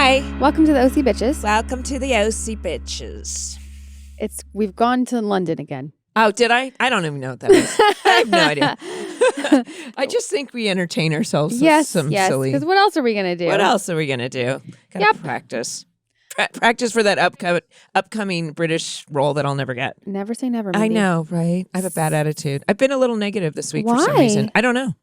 Hi. Welcome to the OC Bitches. Welcome to the OC Bitches. We've gone to London again. Oh, did I? I don't even know what that is. I have no idea. I just think we entertain ourselves with some silly. Because what else are we going to do? What else are we going to do? Gotta practice. Practice for that upcoming British role that I'll never get. Never say never, maybe. I know, right? I have a bad attitude. I've been a little negative this week for some reason. I don't know.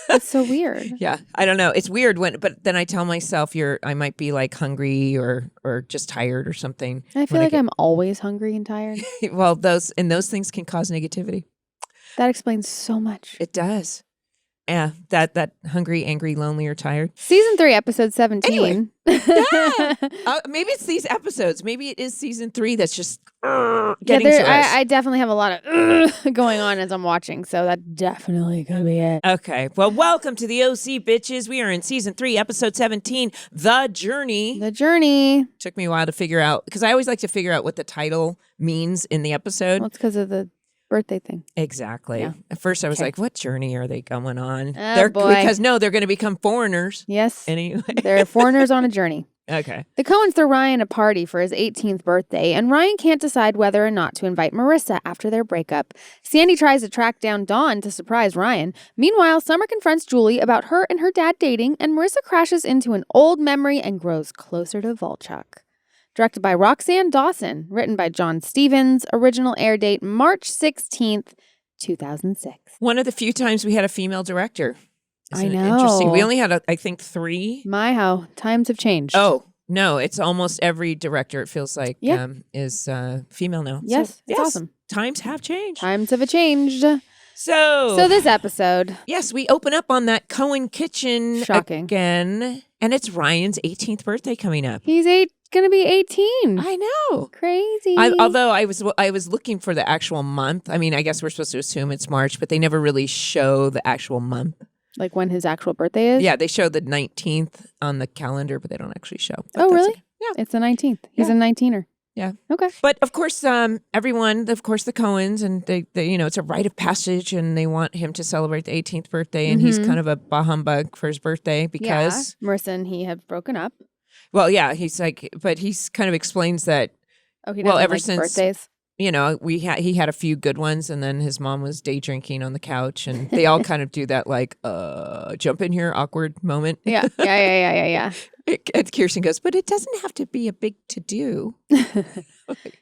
That's so weird. Yeah, I don't know. It's weird but then I tell myself I might be like hungry or just tired or something. I feel like I'm always hungry and tired. Well, those things can cause negativity. That explains so much. It does. Yeah, that hungry, angry, lonely, or tired. Season 3, episode 17. Anyway. Yeah. Maybe it's these episodes. Maybe it is season 3 that's just getting to us. I definitely have a lot of going on as I'm watching, so that definitely could be it. Okay. Well, welcome to the OC Bitches. We are in season 3, episode 17, The Journey. The Journey. Took me a while to figure out, because I always like to figure out what the title means in the episode. Well, it's because of the birthday thing. Exactly. Yeah. At first I was like, what journey are they going on? Oh, boy. Because they're going to become foreigners. Yes. Anyway. They're foreigners on a journey. Okay. The Cohens throw Ryan a party for his 18th birthday, and Ryan can't decide whether or not to invite Marissa after their breakup. Sandy tries to track down Dawn to surprise Ryan. Meanwhile, Summer confronts Julie about her and her dad dating, and Marissa crashes into an old memory and grows closer to Volchok. Directed by Roxanne Dawson, written by John Stevens, original air date March 16th, 2006. One of the few times we had a female director. I know. Interesting. We only had, I think, 3. My, how times have changed. Oh, no. It's almost every director, it feels like, is female now. Yes, so, it's awesome. Times have changed. Times have changed. So this episode. Yes, we open up on that Cohen kitchen again. And it's Ryan's 18th birthday coming up. He's gonna be 18. I know. Crazy. Although I was looking for the actual month. I mean, I guess we're supposed to assume it's March, but they never really show the actual month. Like when his actual birthday is? Yeah, they show the 19th on the calendar, but they don't actually show. Oh, really? Yeah. It's the 19th. He's a 19er. Yeah. Okay. But of course, everyone, of course, the Cohens, and they it's a rite of passage, and they want him to celebrate the 18th birthday, and he's kind of a bah humbug for his birthday because Marissa and he have broken up. Well, yeah, he's like, but he's kind of explains that. Oh, he doesn't like since birthdays. He had a few good ones, and then his mom was day drinking on the couch, and they all kind of do that like jump in here awkward moment. Yeah. And Kirsten goes, but it doesn't have to be a big to do.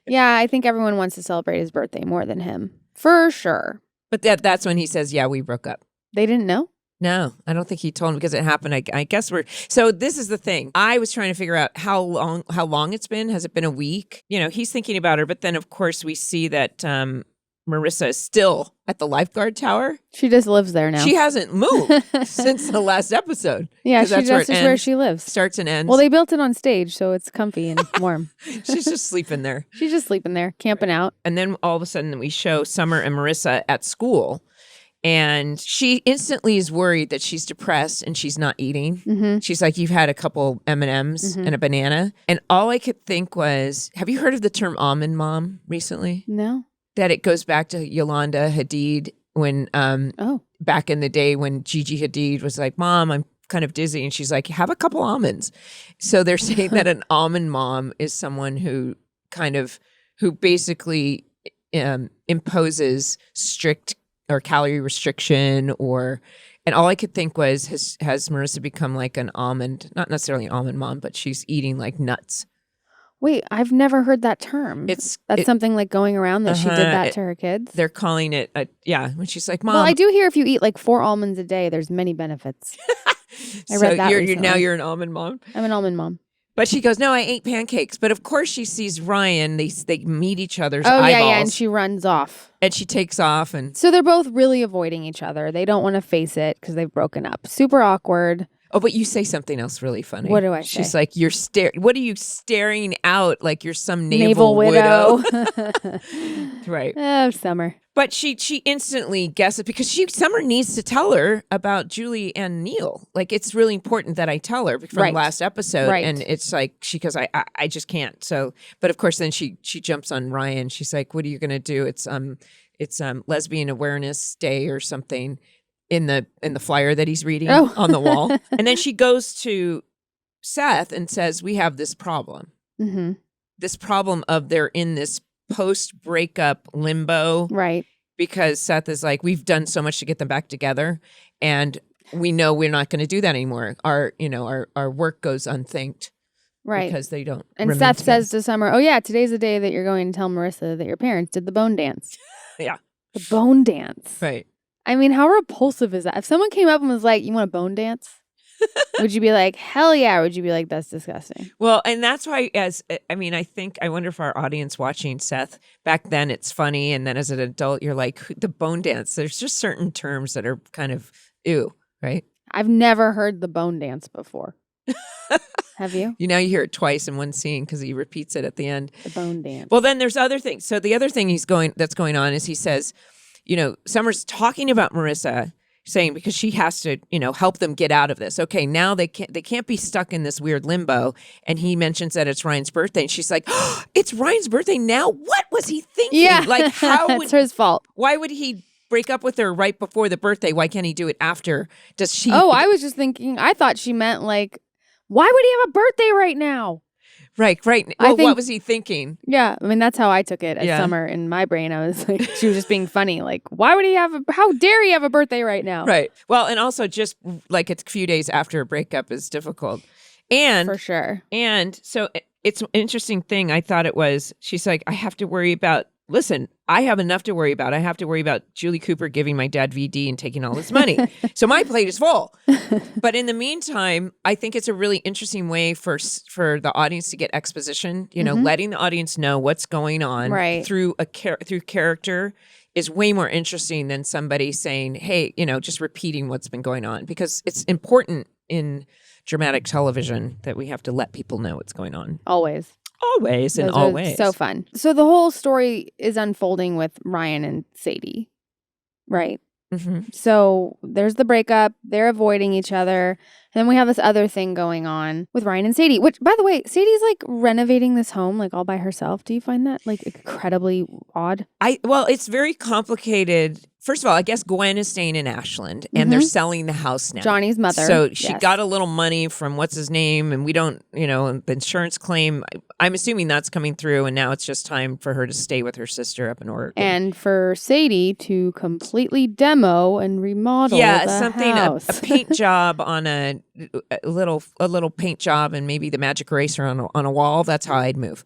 Yeah, I think everyone wants to celebrate his birthday more than him, for sure. But that's when he says, "Yeah, we broke up." They didn't know. No, I don't think he told him because it happened. I guess so this is the thing. I was trying to figure out how long it's been. Has it been a week? He's thinking about her, but then of course we see that Marissa is still at the lifeguard tower. She just lives there now. She hasn't moved since the last episode. Yeah, that's where she lives. Starts and ends. Well, they built it on stage, so it's comfy and warm. She's just sleeping there. She's just sleeping there, camping out. And then all of a sudden we show Summer and Marissa at school. And she instantly is worried that she's depressed and she's not eating. Mm-hmm. She's like, you've had a couple M&Ms and a banana. And all I could think was, have you heard of the term almond mom recently? No. That it goes back to Yolanda Hadid when back in the day when Gigi Hadid was like, Mom, I'm kind of dizzy. And she's like, have a couple almonds. So they're saying that an almond mom is someone who basically imposes strict or calorie restriction and all I could think was, has Marissa become like an almond, not necessarily an almond mom, but she's eating like nuts. Wait, I've never heard that term. That's something like going around that she did that to her kids? They're calling it, when she's like, Mom. Well, I do hear if you eat like 4 almonds a day, there's many benefits. I read that recently. Now you're an almond mom? I'm an almond mom. But she goes, no, I ate pancakes. But of course she sees Ryan. They meet each other's eyeballs. Yeah, and she runs off. And she takes off. So they're both really avoiding each other. They don't want to face it because they've broken up. Super awkward. Oh, but you say something else really funny. What do I say? She's like, what are you staring out like you're some naval widow? Right. Oh, Summer. But she instantly guesses because Summer needs to tell her about Julie and Neil. Like, it's really important that I tell her from last episode. Right. And it's like, she goes, I just can't. So, but of course then she jumps on Ryan. She's like, what are you going to do? It's Lesbian Awareness Day or something in the flyer that he's reading on the wall. And then she goes to Seth and says, we have this problem. Mm-hmm. This problem of they're in this post-breakup limbo. Right. Because Seth is like, we've done so much to get them back together, and we know we're not going to do that anymore. Our work goes unthanked. Right. Because they don't. And Seth says to Summer, oh yeah, today's the day that you're going to tell Marissa that your parents did the bone dance. Yeah. The bone dance. Right. I mean, how repulsive is that? If someone came up and was like, you want a bone dance? Would you be like, hell yeah? Or would you be like, that's disgusting? Well, and that's why I wonder if our audience watching Seth, back then it's funny. And then as an adult, you're like, the bone dance. There's just certain terms that are kind of ew, right? I've never heard the bone dance before. Have you? You hear it twice in one scene because he repeats it at the end. The bone dance. Well, then there's other things. So the other thing that's going on is he says, Summer's talking about Marissa, saying because she has to, help them get out of this. Okay, now they can't be stuck in this weird limbo. And he mentions that it's Ryan's birthday, and she's like, oh, it's Ryan's birthday now? What was he thinking? Yeah, like it's his fault. Why would he break up with her right before the birthday? Why can't he do it after? Does she? Oh, I was just thinking. I thought she meant like, why would he have a birthday right now? Right. Well, what was he thinking? Yeah, I mean, that's how I took it as Summer in my brain. I was like, she was just being funny. Like, why would he how dare he have a birthday right now? Right. Well, and also just like it's a few days after a breakup is difficult. And for sure. And so it's an interesting thing. I thought it was, she's like, I have to worry about, listen, I have enough to worry about. I have to worry about Julie Cooper giving my dad VD and taking all his money. So my plate is full. But in the meantime, I think it's a really interesting way for the audience to get exposition, letting the audience know what's going on through through character is way more interesting than somebody saying, hey, just repeating what's been going on, because it's important in dramatic television that we have to let people know what's going on. Always. Always and always. So fun. So the whole story is unfolding with Ryan and Sadie, right? Mm-hmm. So there's the breakup. They're avoiding each other. And then we have this other thing going on with Ryan and Sadie, which, by the way, Sadie's like renovating this home like all by herself. Do you find that like incredibly odd? Well, it's very complicated. First of all, I guess Gwen is staying in Ashland, and they're selling the house now. Johnny's mother. So she got a little money from what's his name, and we don't, the insurance claim. I'm assuming that's coming through, and now it's just time for her to stay with her sister up in Oregon. And for Sadie to completely demo and remodel the house. A paint job on a little paint job, and maybe the magic eraser on a wall. That's how I'd move.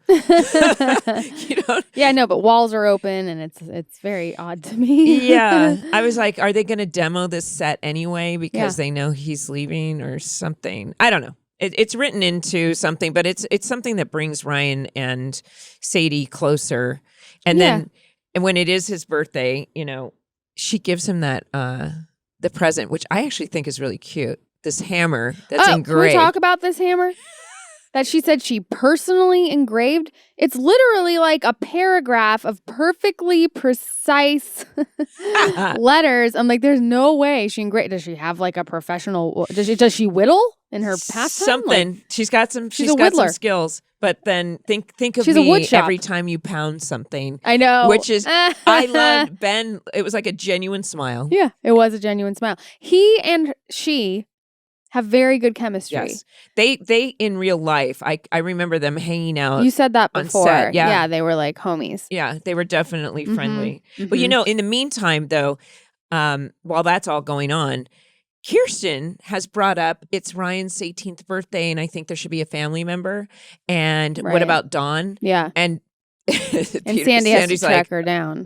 Yeah, no, but walls are open, and it's very odd to me. Yeah. I was like, are they going to demo this set anyway because they know he's leaving or something? I don't know. It's written into something, but it's something that brings Ryan and Sadie closer. And then, and when it is his birthday, she gives him that the present, which I actually think is really cute. This hammer that's engraved. Can we talk about this hammer? That she said she personally engraved. It's literally like a paragraph of perfectly precise letters. I'm like, there's no way she engraved. Does she have like a professional? Does she whittle in her pastime? Something. Like, she's got some skills. But then think of she's me a wood shop. Every time you pound something. I know. Which is, I loved Ben. It was like a genuine smile. Yeah, it was a genuine smile. He and she have very good chemistry. Yes. They in real life, I remember them hanging out. You said that before. On set. Yeah. They were like homies. Yeah, they were definitely friendly. But in the meantime though, while that's all going on, Kirsten has brought up it's Ryan's 18th birthday, and I think there should be a family member. And what about Dawn? Yeah. And and Sandy has to track her down.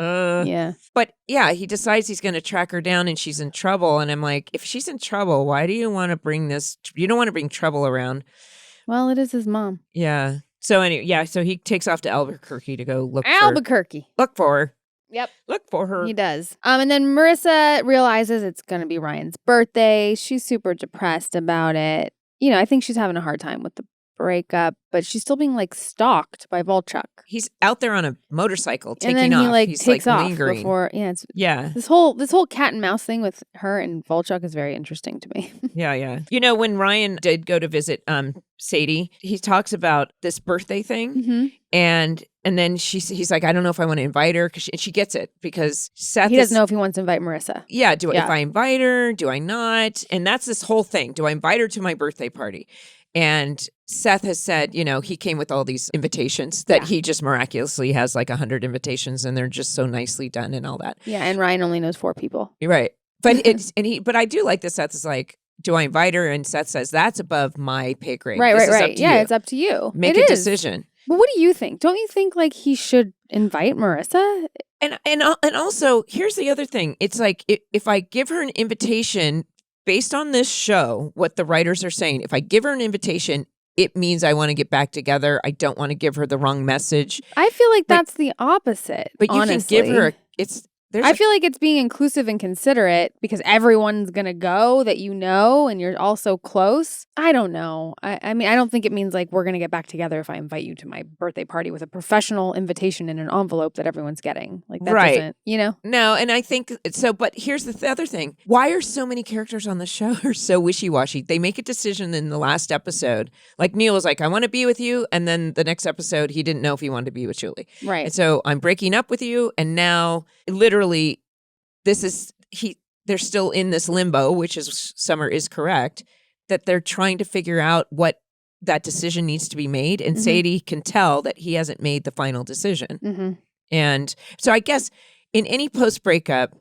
Yeah. But he decides he's going to track her down, and she's in trouble. And I'm like, if she's in trouble, why do you want to bring this? You don't want to bring trouble around. Well, it is his mom. Yeah. So anyway, so he takes off to Albuquerque to go look for her. Yep. Look for her. He does. And then Marissa realizes it's going to be Ryan's birthday. She's super depressed about it. I think she's having a hard time with the breakup, but she's still being like stalked by Volchok. He's out there on a motorcycle taking and then off. He like He's takes like off lingering. Before. This whole cat and mouse thing with her and Volchok is very interesting to me. Yeah. When Ryan did go to visit Sadie, he talks about this birthday thing, and then he's like, I don't know if I want to invite her, and she gets it because Seth. He doesn't know if he wants to invite Marissa. Yeah. If I invite her, do I not? And that's this whole thing. Do I invite her to my birthday party? And Seth has said, he came with all these invitations that he just miraculously has like 100 invitations and they're just so nicely done and all that. Yeah, and Ryan only knows 4 people. You're right. But but I do like that Seth is like, do I invite her? And Seth says, that's above my pay grade. Right. Yeah, it's up to you. Make a decision. But what do you think? Don't you think like he should invite Marissa? And also, here's the other thing. It's like if I give her an invitation based on this show, what the writers are saying, if I give her an invitation, it means I want to get back together. I don't want to give her the wrong message. I feel like that's the opposite. But honestly. You can give her I feel like it's being inclusive and considerate because everyone's going to go that and you're all so close. I don't know. I mean, I don't think it means like we're going to get back together if I invite you to my birthday party with a professional invitation in an envelope that everyone's getting. Like that doesn't, No, and I think so. But here's the other thing. Why are so many characters on the show are so wishy-washy? They make a decision in the last episode. Like Neil was like, I want to be with you. And then the next episode, he didn't know if he wanted to be with Julie. Right. And so I'm breaking up with you. And now literally they're still in this limbo, which is Summer is correct, that they're trying to figure out what that decision needs to be made. And Sadie can tell that he hasn't made the final decision. And so I guess in any post breakup,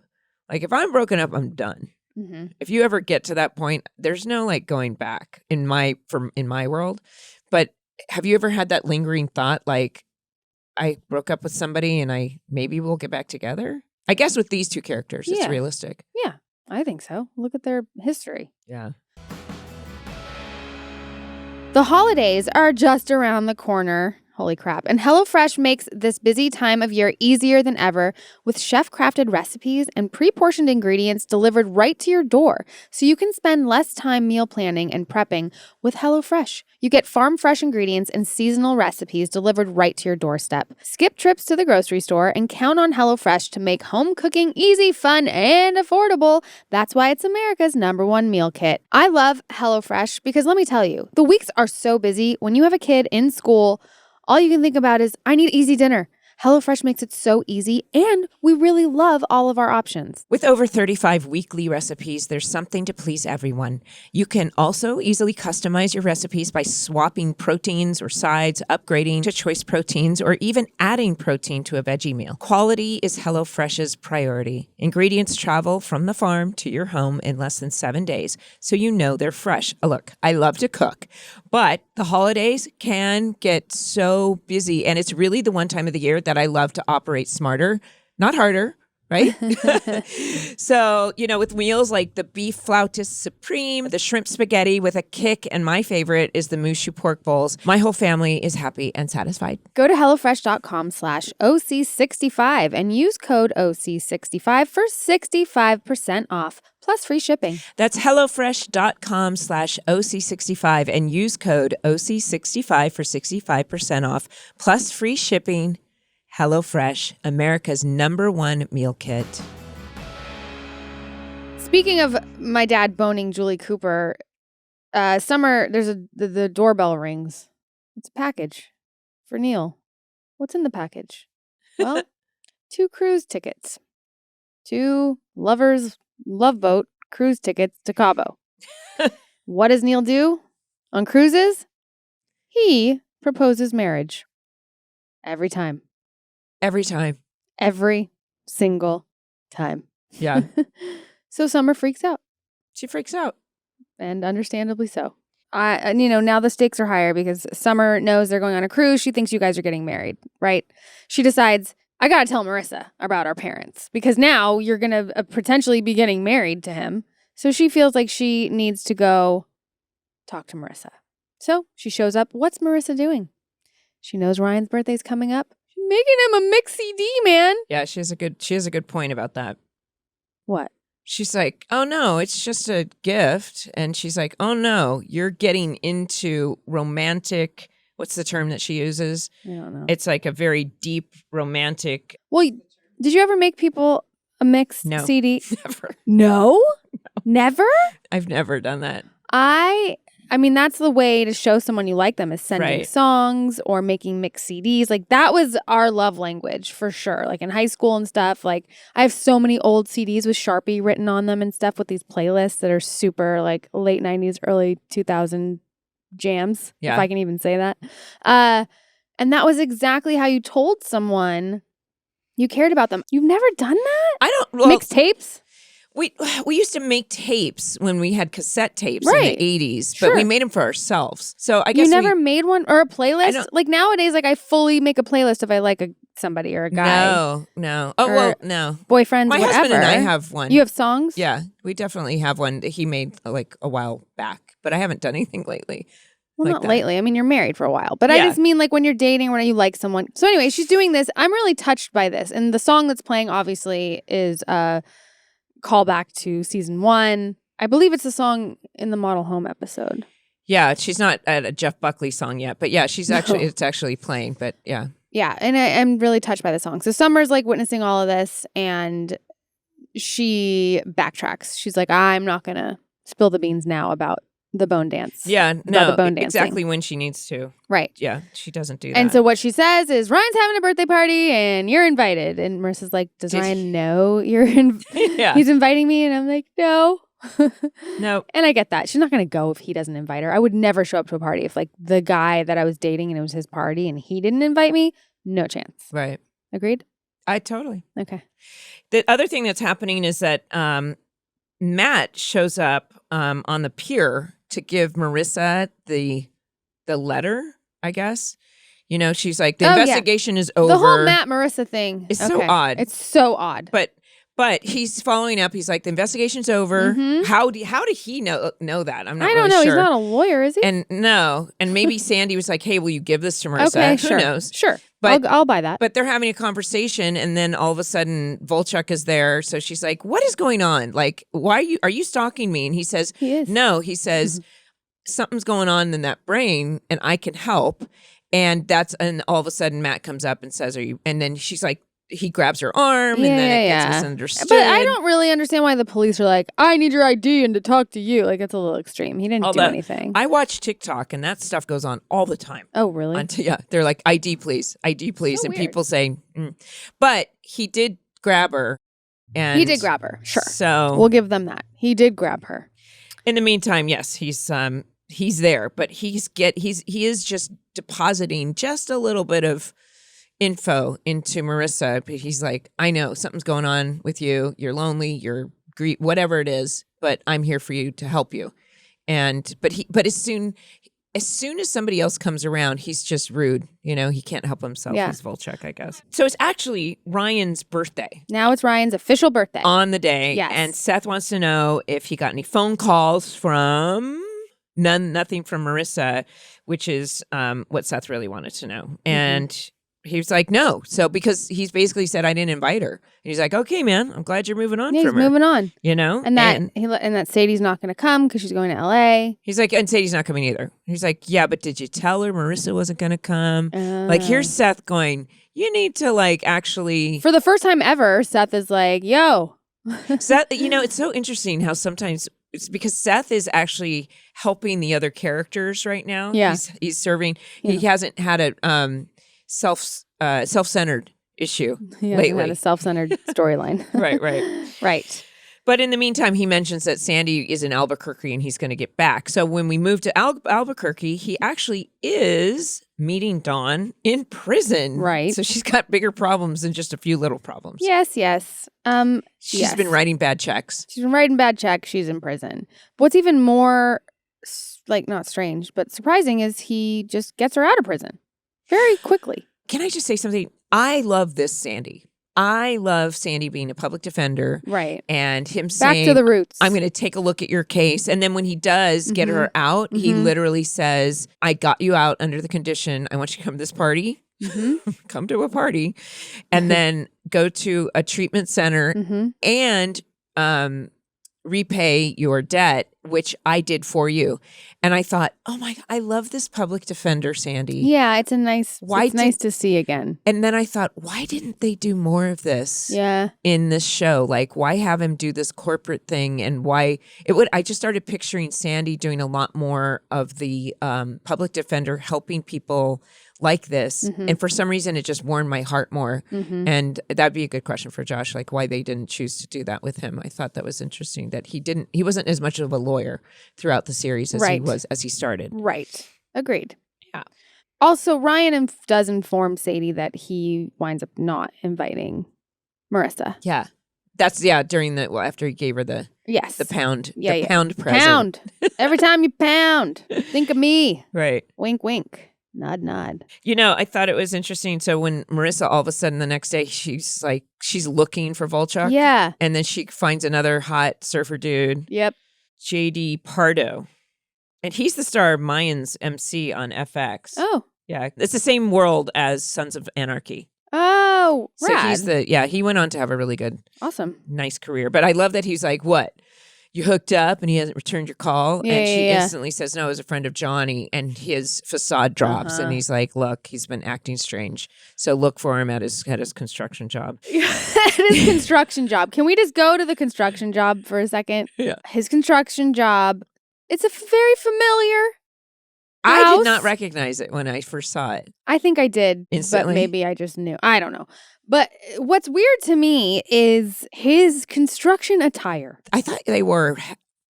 like if I'm broken up, I'm done. If you ever get to that point, there's no like going back in my world. But have you ever had that lingering thought, like I broke up with somebody and maybe we'll get back together? I guess with these two characters, it's realistic. Yeah, I think so. Look at their history. Yeah. The holidays are just around the corner. Holy crap. And HelloFresh makes this busy time of year easier than ever with chef-crafted recipes and pre-portioned ingredients delivered right to your door so you can spend less time meal planning and prepping with HelloFresh. You get farm-fresh ingredients and seasonal recipes delivered right to your doorstep. Skip trips to the grocery store and count on HelloFresh to make home cooking easy, fun, and affordable. That's why it's America's #1 meal kit. I love HelloFresh because let me tell you, the weeks are so busy. When you have a kid in school, all you can think about is, I need easy dinner. HelloFresh makes it so easy, and we really love all of our options. With over 35 weekly recipes, there's something to please everyone. You can also easily customize your recipes by swapping proteins or sides, upgrading to choice proteins, or even adding protein to a veggie meal. Quality is HelloFresh's priority. Ingredients travel from the farm to your home in less than 7 days, so you know they're fresh. Look, I love to cook, but the holidays can get so busy, and it's really the one time of the year that I love to operate smarter, not harder, right? So, with meals like the beef flautas supreme, the shrimp spaghetti with a kick, and my favorite is the mushu pork bowls, my whole family is happy and satisfied. Go to HelloFresh.com/OC65 and use code OC65 for 65% off, plus free shipping. That's HelloFresh.com/OC65 and use code OC65 for 65% off, plus free shipping. HelloFresh, America's #1 meal kit. Speaking of my dad boning Julie Cooper, Summer, the doorbell rings. It's a package for Neil. What's in the package? Well, 2 cruise tickets. 2 lovers love boat cruise tickets to Cabo. What does Neil do on cruises? He proposes marriage. Every time. Every time. Every single time. Yeah. So Summer freaks out. She freaks out. And understandably so. Now the stakes are higher because Summer knows they're going on a cruise. She thinks you guys are getting married, right? She decides, I got to tell Marissa about our parents because now you're going to potentially be getting married to him. So she feels like she needs to go talk to Marissa. So she shows up. What's Marissa doing? She knows Ryan's birthday's coming up. She's making him a mix CD, man. Yeah, she has a good point about that. What? She's like, oh no, it's just a gift. And she's like, oh no, you're getting into romantic. What's the term that she uses? I don't know. It's like a very deep romantic. Well, did you ever make people a mix CD? Never. No? Never? I've never done that. I mean, that's the way to show someone you like them is sending songs or making mixed CDs. Like, that was our love language for sure. Like, in high school and stuff, like, I have so many old CDs with Sharpie written on them and stuff with these playlists that are super, like, late 90s, early 2000 jams, Yeah. if I can even say that. And that was exactly how you told someone you cared about them. You've never done that? I don't. Well, Mixtapes? we used to make tapes when we had cassette tapes Right. in the 80s, Sure. but we made them for ourselves. So I guess you never made one or a playlist? Like nowadays, like I fully make a playlist if I like somebody or a guy. No. Oh, Or well, no. Boyfriends, My whatever. husband and I have one. You have songs? Yeah, we definitely have one that he made like a while back, but I haven't done anything lately. Well, like not that. lately. I mean, you're married for a while. But I Yeah. just mean like when you're dating or when you like someone. So anyway, she's doing this. I'm really touched by this. And the song that's playing, obviously, is a callback to season 1. I believe it's a song in the model home episode. Yeah, she's not at a Jeff Buckley song yet, but yeah, it's actually playing, but yeah. Yeah, and I'm really touched by the song. So Summer's like witnessing all of this, and she backtracks. She's like, I'm not going to spill the beans now about the bone dance. Yeah, the no, bone dancing. exactly when she needs to. Right. Yeah, she doesn't do that. And so what she says is, Ryan's having a birthday party and you're invited. And Marissa's like, does Ryan know you're Yeah. he's inviting me? And I'm like, no. No. And I get that. She's not going to go if he doesn't invite her. I would never show up to a party if like the guy that I was dating and it was his party and he didn't invite me. No chance. Right. Agreed? I totally. Okay. The other thing that's happening is that Matt shows up on the pier to give Marissa the letter, I guess. You know, she's like, the investigation is over. The whole Matt Marissa thing. It's so odd. It's so odd. But he's following up. He's like, the investigation's over. Mhm. How did he know that? I'm not I don't really know. sure. He's not a lawyer, is he? And maybe Sandy was like, hey, will you give this to Marissa? Okay, Who sure. knows? Sure. But- I'll buy that. But they're having a conversation, and then all of a sudden, Volchok is there. So she's like, "What is going on? Like, why are you stalking me?" And he says, He is. "No." He says, "Something's going on in that brain, and I can help." And all of a sudden, Matt comes up and says, "Are you?" And then she's like, he grabs her arm, and then it gets misunderstood. But I don't really understand why the police are like, I need your ID and to talk to you. Like, it's a little extreme. He didn't do anything. I watch TikTok, and that stuff goes on all the time. Oh, really? They're like, ID, please, so and weird. people say, but he did grab her, and He did grab her. Sure. So We'll give them that. He did grab her. in the meantime, yes, he's there, but he is just depositing just a little bit of info into Marissa. But he's like, I know something's going on with you. You're lonely. You're whatever it is, but I'm here for you to help you. But as soon as somebody else comes around, he's just rude. You know, he can't help himself. Yeah. He's Volchok, I guess. So it's actually Ryan's birthday Now it's Ryan's official birthday. on the day. Yes. And Seth wants to know if he got any phone calls from nothing from Marissa, which is what Seth really wanted to know. And he was like, no. So because he's basically said, I didn't invite her. And he's like, okay, man, I'm glad you're moving on Yeah, from he's her. moving on. You know? And that Sadie's not going to come because she's going to L.A. He's like, and Sadie's not coming either. He's like, yeah, but did you tell her Marissa wasn't going to come? Like, here's Seth going, you need to like actually. For the first time ever, Seth is like, yo. Seth, you know, it's so interesting how sometimes it's because Seth is actually helping the other characters right now. Yeah. He's serving. Yeah. He hasn't had a self-centered issue He hasn't lately. had a self-centered storyline. Right. Right. But in the meantime, he mentions that Sandy is in Albuquerque and he's going to get back. So when we move to Albuquerque, he actually is meeting Dawn in prison. Right. So she's got bigger problems than just a few little problems. Yes. She's been writing bad checks. She's been writing bad checks. She's in prison. What's even more, like, not strange, but surprising is he just gets her out of prison very quickly. Can I just say something? I love this Sandy. I love Sandy being a public defender. Right. And him saying, Back to the roots. I'm going to take a look at your case. And then when he does get her out, he literally says, I got you out under the condition. I want you to come to this party. Come to a party. And then go to a treatment center and repay your debt, which I did for you. And I thought, oh my God, I love this public defender, Sandy. Yeah, it's nice to see again. And then I thought, why didn't they do more of this in this show? Like, why have him do this corporate thing? And why I just started picturing Sandy doing a lot more of the public defender helping people like this. And for some reason, it just warmed my heart more. And that'd be a good question for Josh, like why they didn't choose to do that with him. I thought that was interesting that he wasn't as much of a lawyer throughout the series as he was as he started. Right. Agreed. Yeah. Also, Ryan does inform Sadie that he winds up not inviting Marissa. Yeah. That's, during after he gave her the pound, pound present. Pound. Every time you pound, think of me. Right. Wink, wink. Nod, nod. I thought it was interesting. So when Marissa, all of a sudden the next day, she's looking for Volchok. Yeah. And then she finds another hot surfer dude. Yep. JD Pardo. And he's the star of Mayans MC on FX. Oh. Yeah. It's the same world as Sons of Anarchy. Oh, rad. So he went on to have a really good, nice career. But I love that he's like, what? You hooked up and he hasn't returned your call? Yeah, and she instantly says, no, I was a friend of Johnny. And his facade drops. And he's like, look, he's been acting strange. So look for him at his construction job. At his construction job. Can we just go to the construction job for a second? Yeah. His construction job. It's a very familiar house. I did not recognize it when I first saw it. I think I did. Instantly? But maybe I just knew. I don't know. But what's weird to me is his construction attire. I thought they wore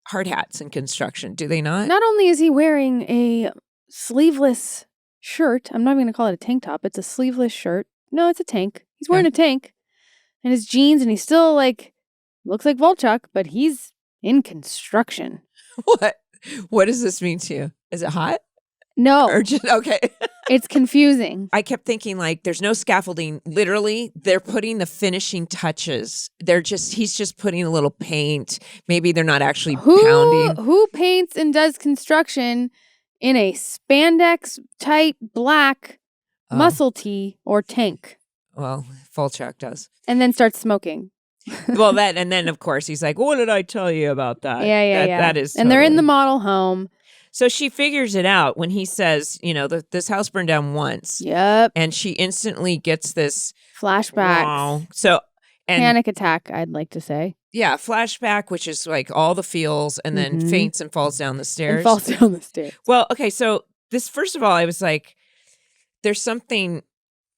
hard hats in construction. Do they not? Not only is he wearing a sleeveless shirt. I'm not even going to call it a tank top. It's a sleeveless shirt. No, it's a tank. He's wearing a tank and his jeans, and he's still looks like Volchok, but he's in construction. What does this mean to you? Is it hot? No. Or just, okay. It's confusing. I kept thinking there's no scaffolding. Literally, they're putting the finishing touches. He's just putting a little paint. Maybe they're not actually pounding. Who paints and does construction in a spandex tight black muscle tee or tank? Well, Volchok does. And then starts smoking. Well, and then of course he's like, what did I tell you about that? Yeah. That is and they're in the model home. So she figures it out when he says, this house burned down once. Yep. And she instantly gets this flashback. Wow. So panic attack, I'd like to say. Yeah, flashback, which is all the feels, and then faints and falls down the stairs. Well, okay, so this, first of all, I was like, there's something.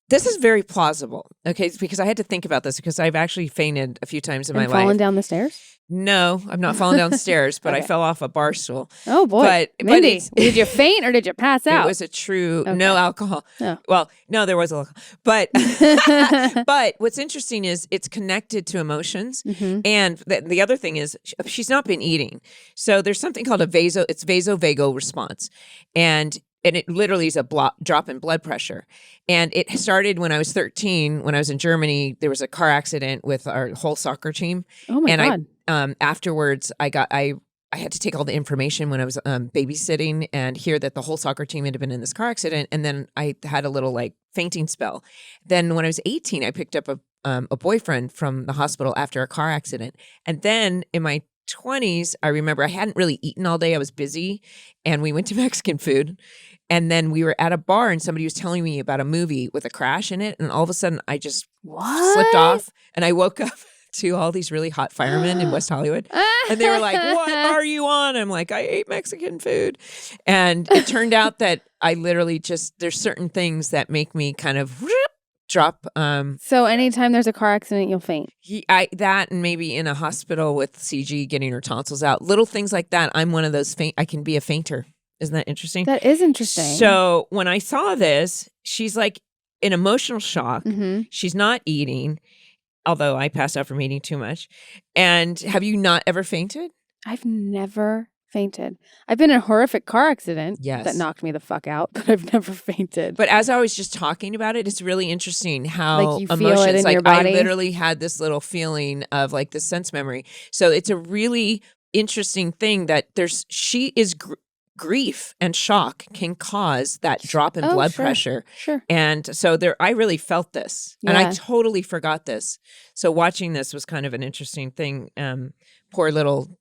This is very plausible, okay, because I had to think about this because I've actually fainted a few times in my life. Fallen down the stairs? No, I'm not falling down the stairs, but okay. I fell off a bar stool. Oh, boy. Mindy, did you faint or did you pass out? It was a true, no alcohol. Oh. Well, no, there was alcohol. But but what's interesting is it's connected to emotions. And the other thing is she's not been eating. So there's something called it's vasovagal response. And it literally is a drop in blood pressure. And it started when I was 13, when I was in Germany. There was a car accident with our whole soccer team. Oh, my God. Afterwards, I had to take all the information when I was babysitting and hear that the whole soccer team had been in this car accident. And then I had a little fainting spell. Then when I was 18, I picked up a boyfriend from the hospital after a car accident. And then in my 20s, I remember I hadn't really eaten all day. I was busy and we went to Mexican food. And then we were at a bar and somebody was telling me about a movie with a crash in it. And all of a sudden I just slipped off and I woke up to all these really hot firemen in West Hollywood. And they were like, what are you on? I'm like, I ate Mexican food. And it turned out that I literally there's certain things that make me kind of drop. So anytime there's a car accident, you'll faint. That and maybe in a hospital with CG getting her tonsils out. Little things like that. I'm one of those I can be a fainter. Isn't that interesting? That is interesting. So when I saw this, she's in emotional shock. She's not eating, although I passed out from eating too much. And have you not ever fainted? I've never fainted. I've been in a horrific car accident that knocked me the fuck out, but I've never fainted. But as I was just talking about it, it's really interesting how you feel it in your body. I literally had this little feeling of this sense memory. So it's a really interesting thing that grief and shock can cause that drop in blood pressure. Sure. And so I really felt this. And I totally forgot this. So watching this was kind of an interesting thing. Poor little,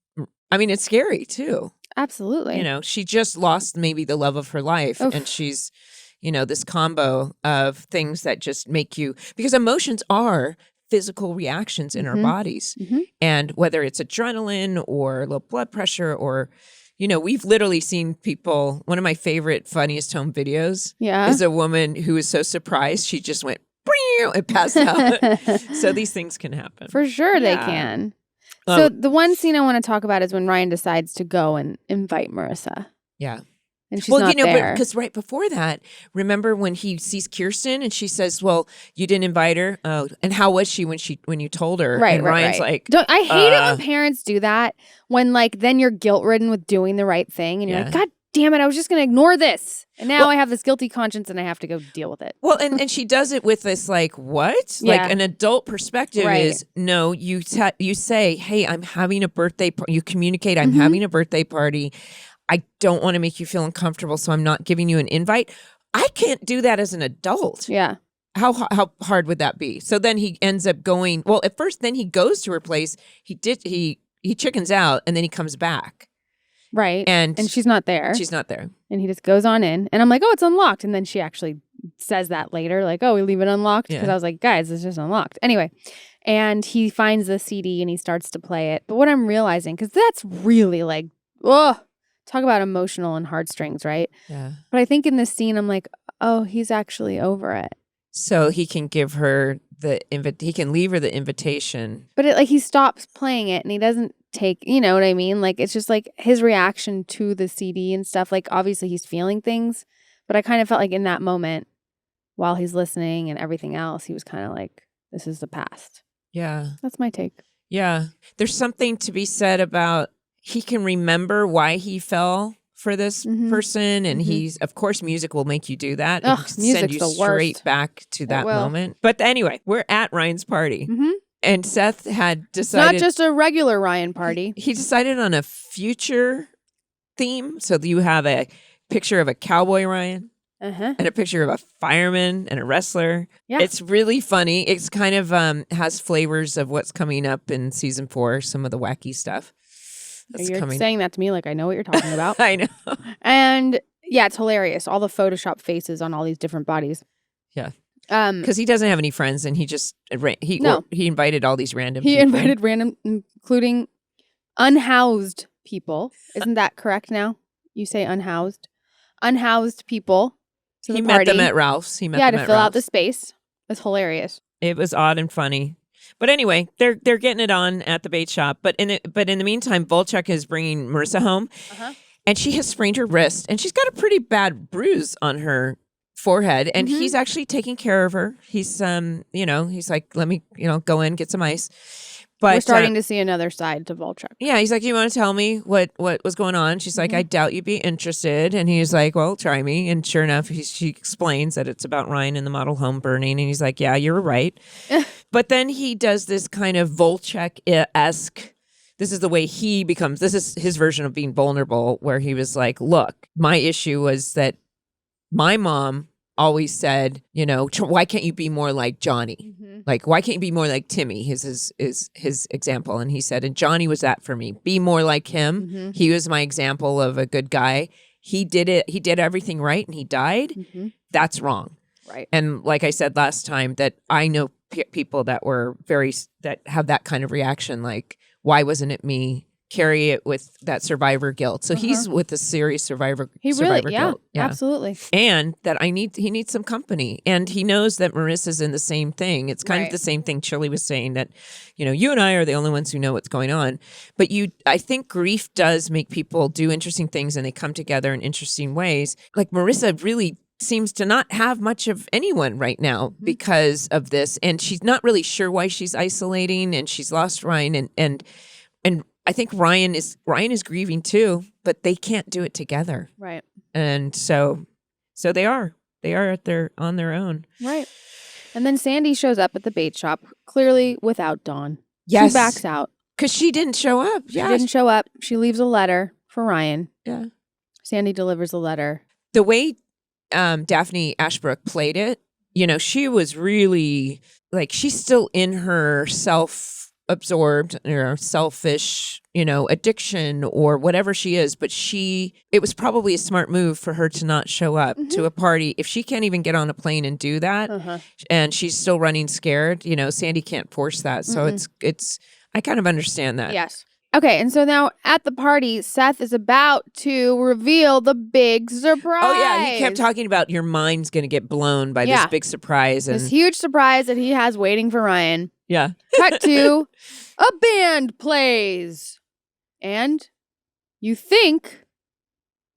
it's scary too. Absolutely. She just lost maybe the love of her life. Oof. And she's, this combo of things that just make you, because emotions are physical reactions in our bodies. And whether it's adrenaline or low blood pressure or You know, we've literally seen people, one of my favorite, funniest home videos is a woman who was so surprised she just went, and passed out. So these things can happen. For sure they can. So the one scene I want to talk about is when Ryan decides to go and invite Marissa. Yeah. And she's not there. Because right before that, remember when he sees Kirsten and she says, well, you didn't invite her? Oh, and how was she when you told her? Right, and Ryan's like... I hate it when parents do that, when like then you're guilt-ridden with doing the right thing and you're like, God damn it, I was just going to ignore this. And now I have this guilty conscience and I have to go deal with it. Well, and she does it with this like, what? Like an adult perspective is, no, you say, hey, I'm having a birthday party. You communicate, I'm having a birthday party. I don't want to make you feel uncomfortable, so I'm not giving you an invite. I can't do that as an adult. Yeah. How hard would that be? So then he ends up going, well, at first then he goes to her place. He chickens out and then he comes back. Right. And she's not there. She's not there. And he just goes on in. And I'm like, oh, it's unlocked. And then she actually says that later, like, oh, we leave it unlocked. Because I was like, guys, it's just unlocked. Anyway. And he finds the CD and he starts to play it. But what I'm realizing, because that's really like, talk about emotional and heartstrings, right? Yeah. But I think in this scene, I'm like, oh, he's actually over it. So he can give her he can leave her the invitation. But he stops playing it and he doesn't take, you know what I mean? Like, it's just like his reaction to the CD and stuff. Like, obviously he's feeling things, but I kind of felt like in that moment while he's listening and everything else, he was kind of like, this is the past. Yeah. That's my take. Yeah. There's something to be said about he can remember why he fell for this person. And he's, of course, music will make you do that. Ugh, send you straight back to that moment. But anyway, we're at Ryan's party. And Seth had decided... It's not just a regular Ryan party. He decided on a future theme. So you have a picture of a cowboy Ryan and a picture of a fireman and a wrestler. Yeah. It's really funny. It's kind of has flavors of what's coming up in season 4, some of the wacky stuff. You're saying that to me like I know what you're talking about. I know. And yeah, it's hilarious. All the Photoshop faces on all these different bodies. Yeah. Because he doesn't have any friends, and he just he invited all these random. He invited random, including unhoused people. Isn't that correct now? You say unhoused people. To he the met party. them at Ralph's. He met them to fill out the space. It's hilarious. It was odd and funny. But anyway, they're getting it on at the bait shop. But in the meantime, Volchok is bringing Marissa home, and she has sprained her wrist, and she's got a pretty bad bruise on her forehead, and he's actually taking care of her. He's he's like, let me go in, get some ice. But we're starting to see another side to Volchok. Yeah, he's like, you want to tell me what was going on? She's like, I doubt you'd be interested. And he's like, well, try me. And sure enough, she explains that it's about Ryan and the model home burning. And he's like, yeah, you're right. But then he does this kind of Volchok-esque. This is the way he becomes. This is his version of being vulnerable, where he was like, look, my issue was that my mom always said, why can't you be more like Johnny? Like, why can't you be more like Timmy? His example. And he said, and Johnny was that for me. Be more like him. He was my example of a good guy. He did it. He did everything right, and he died. That's wrong. Right. And like I said last time, that I know people that were that have that kind of reaction. Like, why wasn't it me? Carry it with that survivor guilt. So he's with the serious survivor guilt. Yeah, absolutely. And that he needs some company. And he knows that Marissa's in the same thing. It's kind of the same thing Chili was saying, that, you and I are the only ones who know what's going on. But I think grief does make people do interesting things, and they come together in interesting ways. Like Marissa really seems to not have much of anyone right now because of this. And she's not really sure why she's isolating, and she's lost Ryan and I think Ryan is grieving too, but they can't do it together. Right. And so they are on their own. Right. And then Sandy shows up at the bait shop, clearly without Dawn. Yes. She backs out. Because she didn't show up. Yeah. She didn't show up. She leaves a letter for Ryan. Yeah. Sandy delivers the letter. The way Daphne Ashbrook played it, she was really, like, she's still in her self-absorbed or selfish, addiction or whatever she is. But it was probably a smart move for her to not show up to a party. If she can't even get on a plane and do that, and she's still running scared, Sandy can't force that. So it's, I kind of understand that. Yes. Okay, and so now at the party, Seth is about to reveal the big surprise. Oh, yeah. He kept talking about your mind's going to get blown by this big surprise. This huge surprise that he has waiting for Ryan. Yeah. Cut to a band plays. And you think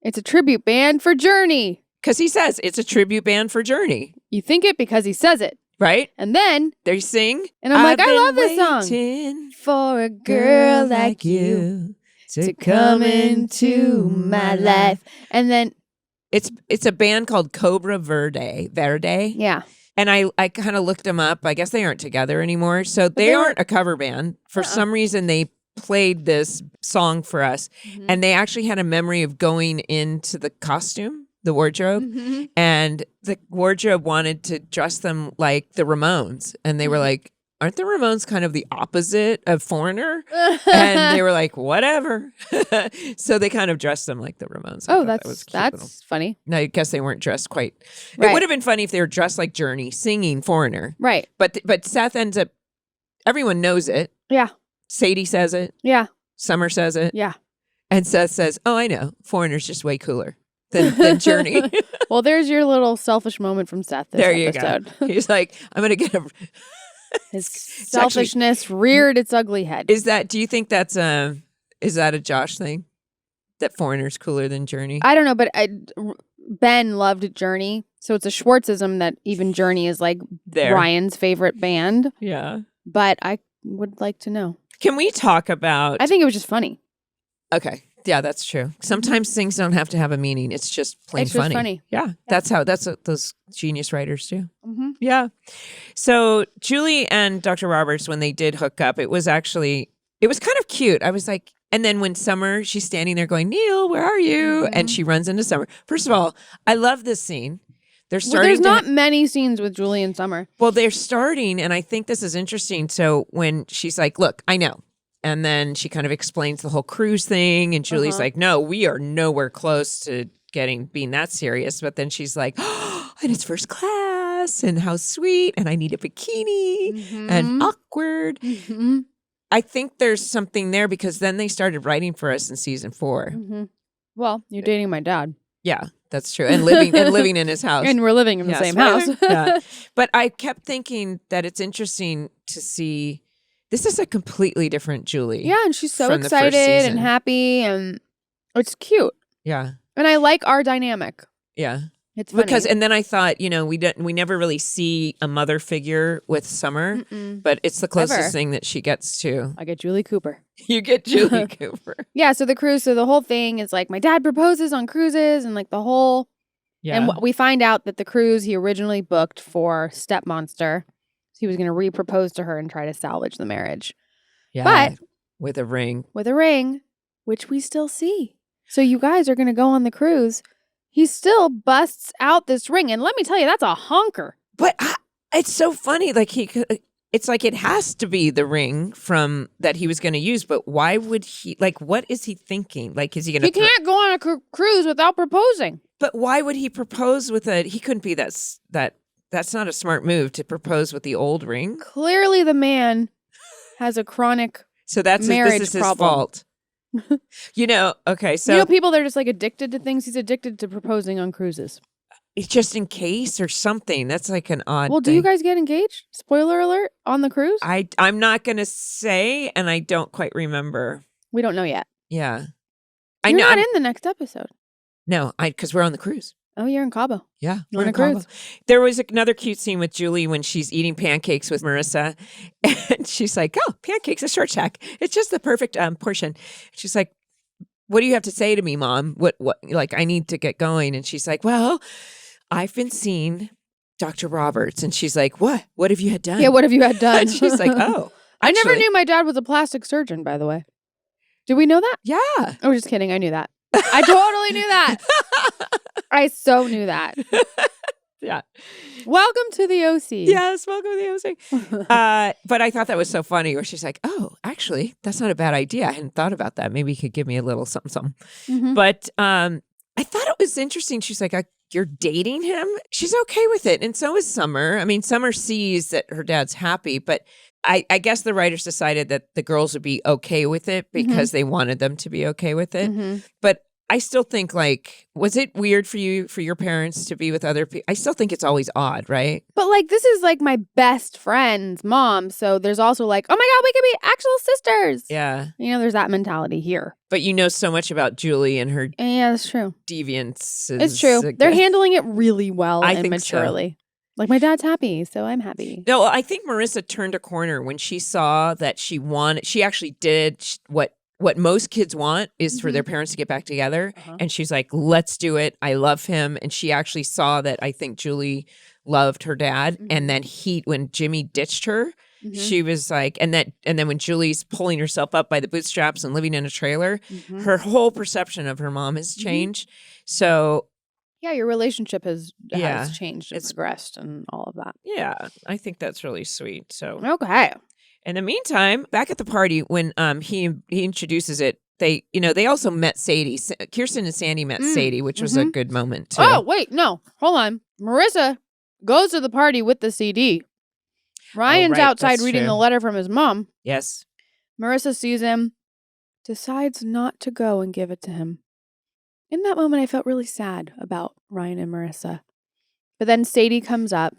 it's a tribute band for Journey. Because he says it's a tribute band for Journey. You think it because he says it. Right? And then they sing. And I'm like, I love this song. Waiting for a girl like you to come into my life. And then it's a band called Cobra Verde. Yeah. And I kind of looked them up. I guess they aren't together anymore. So they aren't a cover band. For some reason, they played this song for us. Mm-hmm. And they actually had a memory of going into the costume, the wardrobe. Mm-hmm. And the wardrobe wanted to dress them like the Ramones. And they were like, aren't the Ramones kind of the opposite of Foreigner? And they were like, whatever. So they kind of dressed them like the Ramones. That's funny. No, I guess they weren't dressed quite. Right. It would have been funny if they were dressed like Journey, singing Foreigner. Right. But Seth ends up, everyone knows it. Yeah. Sadie says it. Yeah. Summer says it. Yeah. And Seth says, oh, I know. Foreigner's just way cooler than Journey. Well, there's your little selfish moment from Seth this episode. Go. He's like, I'm going to get his selfishness reared its ugly head. Do you think is that a Josh thing? That Foreigner's cooler than Journey? I don't know, but Ben loved Journey. So it's a Schwartzism that even Journey is like Ryan's favorite band. Yeah. But I would like to know. Can we talk about... I think it was just funny. Okay. Yeah, that's true. Sometimes things don't have to have a meaning. It's just plain funny. Just funny. Yeah. That's what those genius writers do. Mm-hmm. Yeah. So Julie and Dr. Roberts, when they did hook up, it was kind of cute. I was like, and then when Summer, she's standing there going, Neil, where are you? Mm-hmm. And she runs into Summer. First of all, I love this scene. There's not many scenes with Julie and Summer. Well, they're starting, and I think this is interesting. So when she's like, look, I know. And then she kind of explains the whole cruise thing. And Julie's like, no, we are nowhere close to being that serious. But then she's like, oh, and it's first class and how sweet. And I need a bikini and awkward. Mm-hmm. I think there's something there because then they started writing for us in season 4. Mm-hmm. Well, you're dating my dad. Yeah, that's true. And living in his house. And we're living in the same house. Yeah. But I kept thinking that it's interesting to see. This is a completely different Julie. Yeah, and she's so excited and happy, and it's cute. Yeah. And I like our dynamic. Yeah. It's funny. And then I thought, we never really see a mother figure with Summer, but it's the closest thing that she gets to. I get Julie Cooper. You get Julie Cooper. Yeah, so the cruise, so the whole thing is like my dad proposes on cruises and like the whole, and we find out that the cruise he originally booked for Step Monster. He was going to re-propose to her and try to salvage the marriage. Yeah, but with a ring. With a ring, which we still see. So you guys are going to go on the cruise. He still busts out this ring. And let me tell you, that's a honker. But it's so funny. Like it's like it has to be the ring from that he was going to use. But why would he, like, what is he thinking? Like, is he going to... He can't go on a cruise without proposing. But why would he propose with he couldn't be that's not a smart move to propose with the old ring. Clearly the man has a chronic marriage this is problem. His fault. Okay, so... people, they're just like addicted to things. He's addicted to proposing on cruises. It's just in case or something. That's like an odd Well, do thing. you guys get engaged? Spoiler alert, on the cruise? I'm not going to say, and I don't quite remember. We don't know yet. Yeah. You're not in the next episode. No, because we're on the cruise. Oh, you're in Cabo. Yeah, we're on a cruise. Cabo. There was another cute scene with Julie when she's eating pancakes with Marissa, and she's like, "Oh, pancakes, a short stack. It's just the perfect portion." She's like, "What do you have to say to me, Mom? What? Like, I need to get going." And she's like, "Well, I've been seeing Dr. Roberts," and she's like, "What? What have you had done?" Yeah, what have you had done? And she's like, "Oh, I never knew my dad was a plastic surgeon. By the way, did we know that? Yeah. Oh, just kidding. I knew that. I totally knew that. I so knew that. Yeah. Welcome to the OC. Yes, welcome to the OC. But I thought that was so funny where she's like, oh, actually, that's not a bad idea. I hadn't thought about that. Maybe you could give me a little something, something. Mm-hmm. But I thought it was interesting. She's like, you're dating him? She's okay with it. And so is Summer. I mean, Summer sees that her dad's happy, but I guess the writers decided that the girls would be okay with it because they wanted them to be okay with it. But I still think, like, was it weird for your parents to be with other people? I still think it's always odd, right? But, like, this is, like, my best friend's mom, so there's also, like, oh, my God, we could be actual sisters. Yeah. You know, there's that mentality here. But you know so much about Julie and her Yeah, that's true. deviance. It's true. They're handling it really well and maturely. So. Like, my dad's happy, so I'm happy. No, I think Marissa turned a corner when she saw that she actually did what most kids want is for their parents to get back together. And she's like, let's do it. I love him. And she actually saw that I think Julie loved her dad. And then when Jimmy ditched her, she was like, and then when Julie's pulling herself up by the bootstraps and living in a trailer, her whole perception of her mom has changed. So yeah, your relationship has changed. It's progressed and all of that. Yeah, I think that's really sweet. So okay. In the meantime, back at the party when he introduces it, they also met Sadie. Kirsten and Sandy met Sadie, which was a good moment too. Oh wait, no, hold on. Marissa goes to the party with the CD. Ryan's outside reading the letter from his mom. Yes. Marissa sees him, decides not to go and give it to him. In that moment, I felt really sad about Ryan and Marissa. But then Sadie comes up.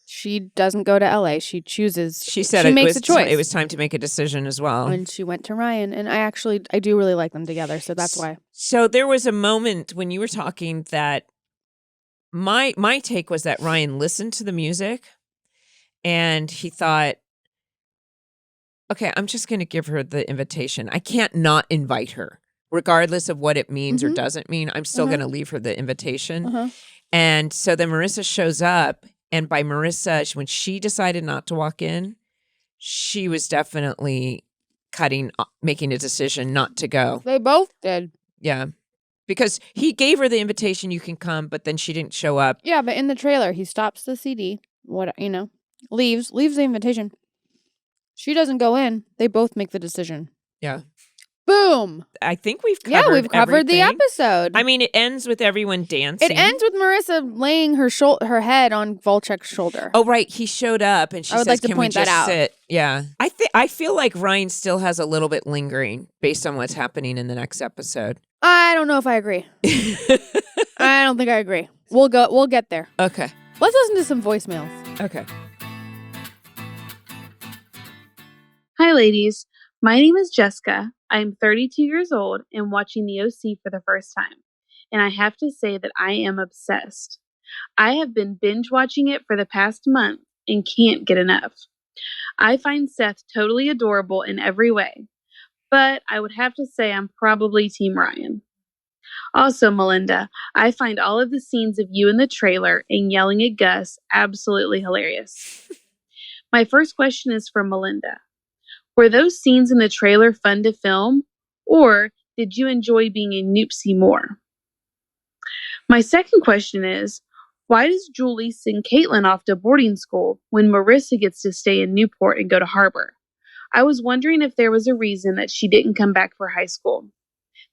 She doesn't go to LA. She chooses. She said she makes a choice. It was time to make a decision as well. And she went to Ryan. And I do really like them together. So that's why. So there was a moment when you were talking that my take was that Ryan listened to the music and he thought, okay, I'm just going to give her the invitation. I can't not invite her. Regardless of what it means or doesn't mean, I'm still going to leave her the invitation. And so then Marissa shows up. And by Marissa, when she decided not to walk in, she was definitely making a decision not to go. They both did. Yeah. Because he gave her the invitation, you can come, but then she didn't show up. Yeah, but in the trailer, he stops the CD, leaves the invitation. She doesn't go in. They both make the decision. Yeah. Boom. I think we've covered the episode. I mean, it ends with everyone dancing. It ends with Marissa laying her head on Volchok's shoulder. Oh, right. He showed up and she says, like to can point we just that out. sit? Yeah. I feel like Ryan still has a little bit lingering based on what's happening in the next episode. I don't know if I agree. I don't think I agree. We'll get there. Okay. Let's listen to some voicemails. Okay. Hi, ladies. My name is Jessica. I am 32 years old and watching the OC for the first time. And I have to say that I am obsessed. I have been binge watching it for the past month and can't get enough. I find Seth totally adorable in every way, but I would have to say I'm probably Team Ryan. Also, Melinda, I find all of the scenes of you in the trailer and yelling at Gus absolutely hilarious. My first question is for Melinda. Were those scenes in the trailer fun to film, or did you enjoy being a Noopsie more? My second question is, why does Julie send Caitlin off to boarding school when Marissa gets to stay in Newport and go to Harbor? I was wondering if there was a reason that she didn't come back for high school.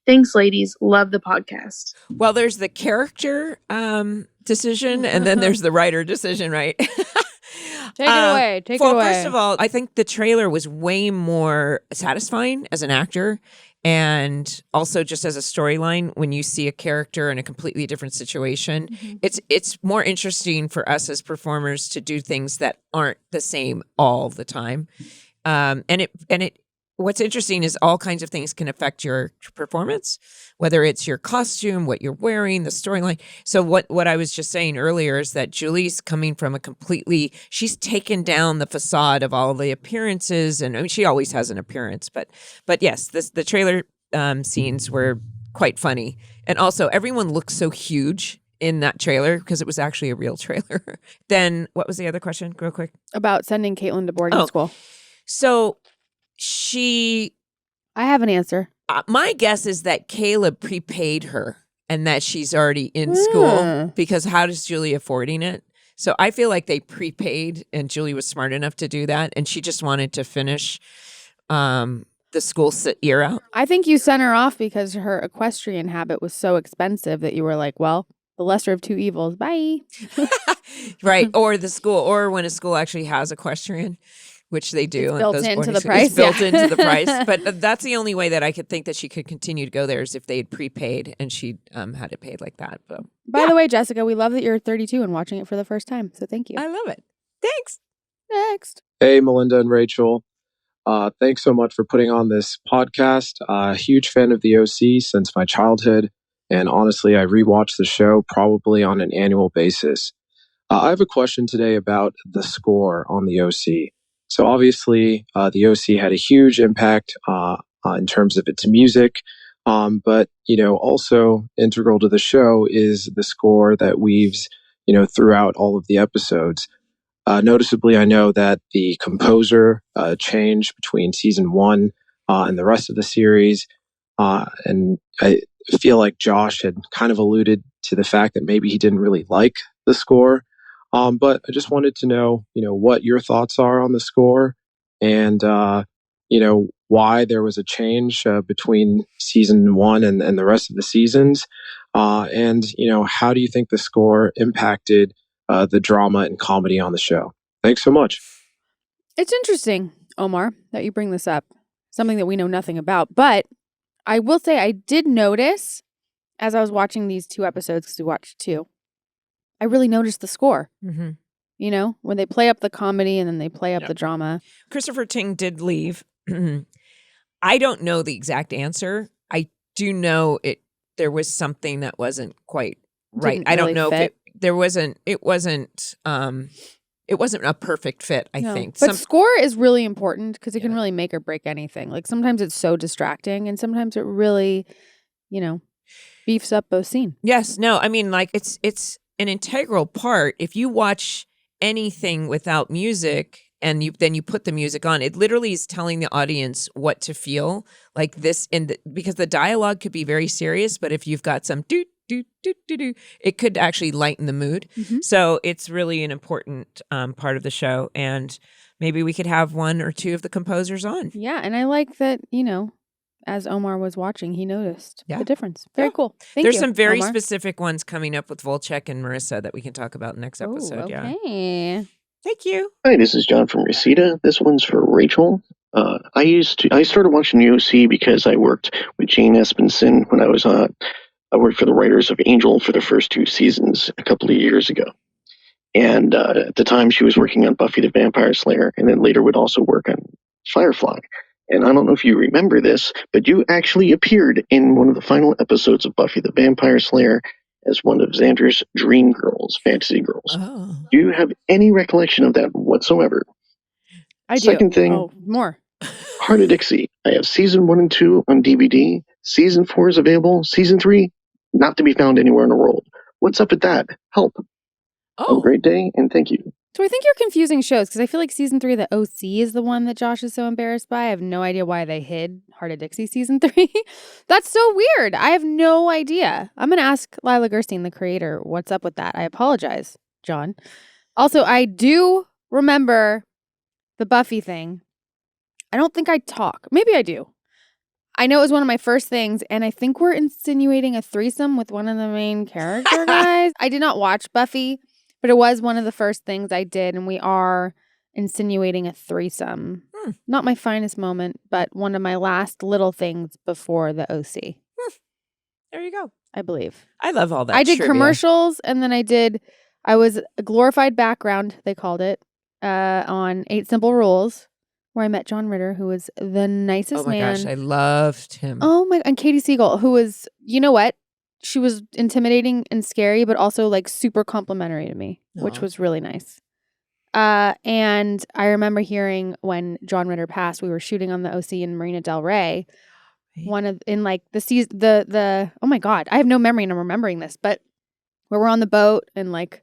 Thanks, ladies. Love the podcast. Well, there's the character decision, and then there's the writer decision, right? Take it away. Take it away. First of all, I think the trailer was way more satisfying as an actor and also just as a storyline when you see a character in a completely different situation. It's more interesting for us as performers to do things that aren't the same all the time. What's interesting is all kinds of things can affect your performance, whether it's your costume, what you're wearing, the storyline. So what I was just saying earlier is that Julie's coming from she's taken down the facade of all the appearances. And I mean, she always has an appearance, but yes, the trailer scenes were quite funny. And also everyone looks so huge in that trailer because it was actually a real trailer. Then what was the other question real quick? About sending Caitlin to boarding school. So I have an answer. My guess is that Caleb prepaid her and that she's already in school because how does Julie affording it? So I feel like they prepaid and Julie was smart enough to do that and she just wanted to finish the school year out. I think you sent her off because her equestrian habit was so expensive that you were like, well, the lesser of two evils. Bye. Right. Or the school, or when a school actually has equestrian. which they do. It's built those into boarding the schools. price. It's built yeah. into the price. But that's the only way that I could think that she could continue to go there is if they had prepaid and she had it paid like that. But By the way, Jessica, we love that you're 32 and watching it for the first time. So thank you. I love it. Thanks. Next. Hey, Melinda and Rachel. Thanks so much for putting on this podcast. Huge fan of the OC since my childhood. And honestly, I rewatch the show probably on an annual basis. I have a question today about the score on the OC. So obviously, the OC had a huge impact in terms of its music. But, also integral to the show is the score that weaves, throughout all of the episodes. Noticeably, I know that the composer changed between season 1 and the rest of the series. And I feel like Josh had kind of alluded to the fact that maybe he didn't really like the score. But I just wanted to know, what your thoughts are on the score and, why there was a change between season 1 and the rest of the seasons. And, how do you think the score impacted the drama and comedy on the show? Thanks so much. It's interesting, Omar, that you bring this up. Something that we know nothing about. But I will say I did notice as I was watching these 2 episodes, because we watched 2, I really noticed the score. Mm-hmm. When they play up the comedy and then they play up the drama. Christopher Ting did leave. I don't know the exact answer. I do know there was something that wasn't quite right. Didn't I don't really know fit. it wasn't a perfect fit, I think. But score is really important because it can really make or break anything. Like sometimes it's so distracting and sometimes it really, beefs up a scene. Yes, no, I mean like it's an integral part. If you watch anything without music and then you put the music on, it literally is telling the audience what to feel like this because the dialogue could be very serious, but if you've got some do do do do do, it could actually lighten the mood. Mm-hmm. So it's really an important part of the show, and maybe we could have 1 or 2 of the composers on. Yeah, and I like that, as Omar was watching, he noticed the difference. Very Yeah. cool. Thank There's you, some very Omar. specific ones coming up with Volchok and Marissa that we can talk about next episode. Ooh, Yeah. okay. Thank you. Hi, this is John from Reseda. This one's for Rachel. I started watching the OC because I worked with Jane Espenson when I worked for the writers of Angel for the first 2 seasons a couple of years ago. And at the time, she was working on Buffy the Vampire Slayer, and then later would also work on Firefly. And I don't know if you remember this, but you actually appeared in one of the final episodes of Buffy the Vampire Slayer as one of Xander's dream girls, fantasy girls. Oh. Do you have any recollection of that whatsoever? I do. Second thing, Oh, more. Heart of Dixie. I have season 1 and 2 on DVD. Season 4 is available. Season 3, not to be found anywhere in the world. What's up with that? Help. Have a great day, and thank you. So I think you're confusing shows because I feel like season 3 of the OC is the one that Josh is so embarrassed by. I have no idea why they hid Heart of Dixie season 3. That's so weird. I have no idea. I'm going to ask Lila Gerstein, the creator, what's up with that. I apologize, John. Also, I do remember the Buffy thing. I don't think I talk. Maybe I do. I know it was one of my first things, and I think we're insinuating a threesome with one of the main character guys. I did not watch Buffy, but it was one of the first things I did, and we are insinuating a threesome. Not my finest moment, but one of my last little things before the OC. There you go. I believe. I love all that. I did trivia. commercials, and then I was a glorified background, they called it, on 8 Simple Rules, where I met John Ritter, who was the nicest man. Oh my gosh, I loved him. Oh my, and Katie Siegel, who was, you know what? She was intimidating and scary, but also like super complimentary to me, which was really nice. And I remember hearing when John Ritter passed, we were shooting on the OC in Marina Del Rey. One of in like the season, the oh my God, I have no memory and I'm remembering this, but where we're on the boat and like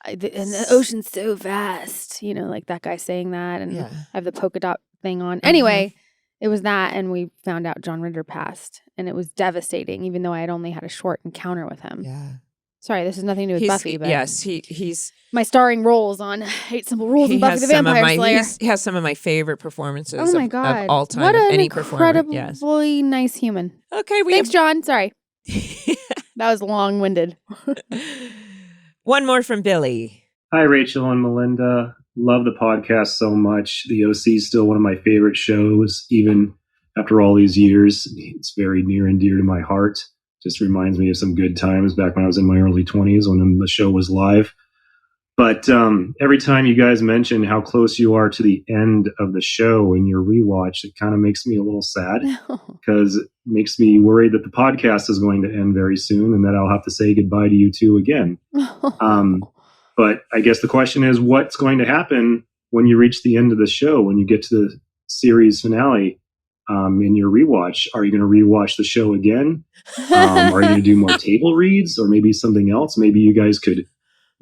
and the ocean's so vast, like that guy saying that, and I have the polka dot thing on. Anyway, it was that, and we found out John Ritter passed, and it was devastating, even though I had only had a short encounter with him. Yeah. Sorry, this has nothing to do with Buffy, but yes, he's my starring roles on 8 Simple Rules and Buffy the Vampire Slayer. He has some of my favorite performances Oh my God. of all time. What of an any performer. Yes. incredibly nice human. Okay, Thanks, John. Sorry. That was long-winded. One more from Billy. Hi, Rachel and Melinda. love the podcast so much. The OC is still one of my favorite shows, even after all these years. It's very near and dear to my heart. Just reminds me of some good times back when I was in my early 20s when the show was live. But every time you guys mention how close you are to the end of the show in your rewatch, it kind of makes me a little sad because it makes me worried that the podcast is going to end very soon and that I'll have to say goodbye to you two again. But I guess the question is, what's going to happen when you reach the end of the show, when you get to the series finale in your rewatch? Are you going to rewatch the show again? Are you going to do more table reads or maybe something else? Maybe you guys could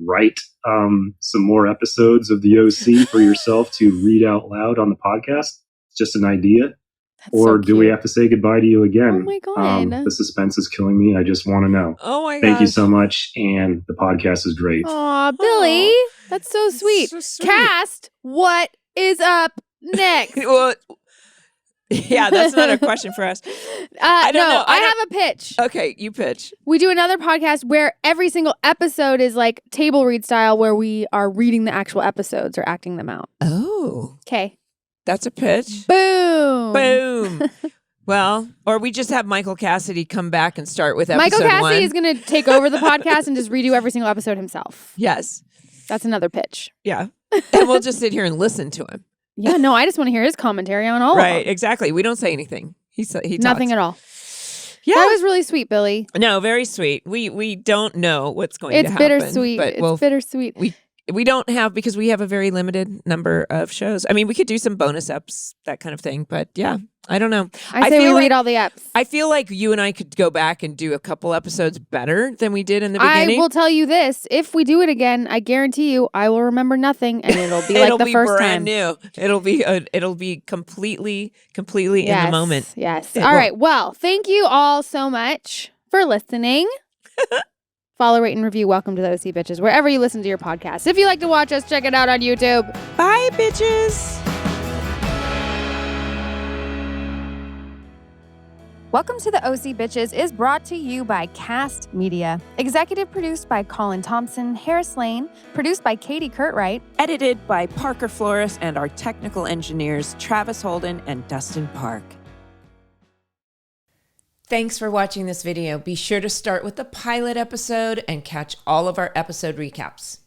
write some more episodes of the OC for yourself to read out loud on the podcast. It's just an idea. That's or so do we have to say goodbye to you again? Oh my God. The suspense is killing me. I just want to know. Oh my god. Thank you so much. And the podcast is great. Aw, Billy. That's so sweet. so sweet. Cast, what is up next? Well, yeah, that's not a question for us. I don't know. I have a pitch. Okay, you pitch. We do another podcast where every single episode is like table read style, where we are reading the actual episodes or acting them out. Oh, Okay. that's a pitch. Boom. Boom. Well, or we just have Michael Cassidy come back and start with episode Michael Cassidy one. is going to take over the podcast and just redo every single episode himself. Yes. That's another pitch. Yeah. And we'll just sit here and listen to him. Yeah, no, I just want to hear his commentary on all of Right, them. exactly. We don't say anything. He Nothing talks. at all. Yeah. That was really sweet, Billy. No, very sweet. We don't know what's going to It's happen. bittersweet. But It's bittersweet. we don't have, because we have a very limited number of shows. I mean, we could do some bonus eps, that kind of thing. But yeah, I don't know. I say we read all the eps. I feel like you and I could go back and do a couple episodes better than we did in the I beginning. will tell you this. If we do it again, I guarantee you I will remember nothing and it'll be like the first brand time. new. It'll be completely in the moment. Yes. It All will. right. Well, thank you all so much for listening. Follow, rate, and review Welcome to the OC Bitches wherever you listen to your podcast. If you like to watch us, check it out on YouTube. Bye, bitches. Welcome to the OC Bitches is brought to you by Cast Media. Executive produced by Colin Thompson, Harris Lane, produced by Katie Curtright, Edited by Parker Flores and our technical engineers, Travis Holden and Dustin Park. Thanks for watching this video. Be sure to start with the pilot episode and catch all of our episode recaps.